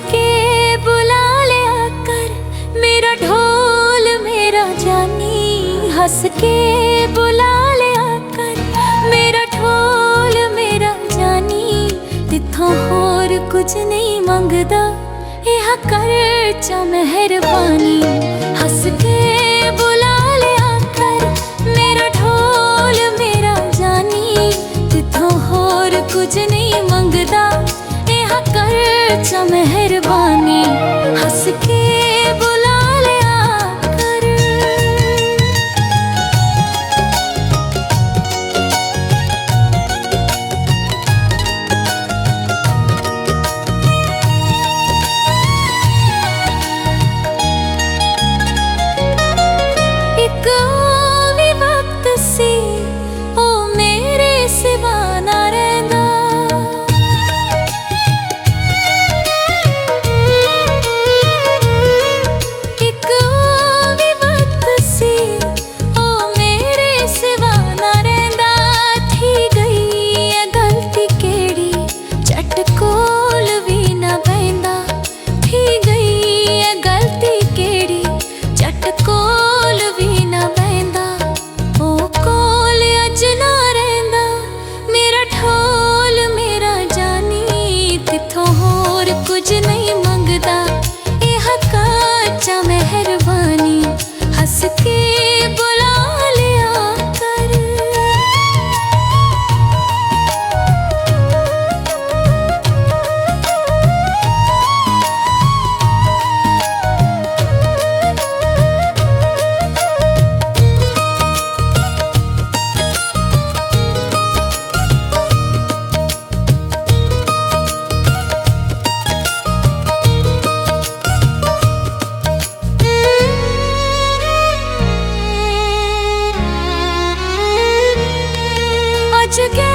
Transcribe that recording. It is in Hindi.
के बुला लिया कर मेरा ढोल मेरा जानी। हंस के बुला लिया कर मेरा ढोल मेरा जानी। तिथों होर कुछ नहीं मंगदा यह कर चा मेहरबानी। हंस के बुला लिया कर मेरा ढोल मेरा जानी। तिथों होर कुछ नहीं मंगदा यह कर चा मेहरबानी। हंस के बुला लिया कर। एक भी वक्त सी ओ मेरे सिवा ना रहिंदा। एक भी वक्त सी ओ मेरे सिवा ना रहिंदा। थी गई है गलती केड़ी झट कोल भी ना बहिंदा। थी गई है गलती केड़ी झट कोल भी ना बहिंदा। ओ कोल अज ना रहिंदा मेरा ढोल मेरा जानी। तिथों होर कुछ नहीं मंगदा यह काचा मेहरबानी। हंस के बुला लिया कर। अज के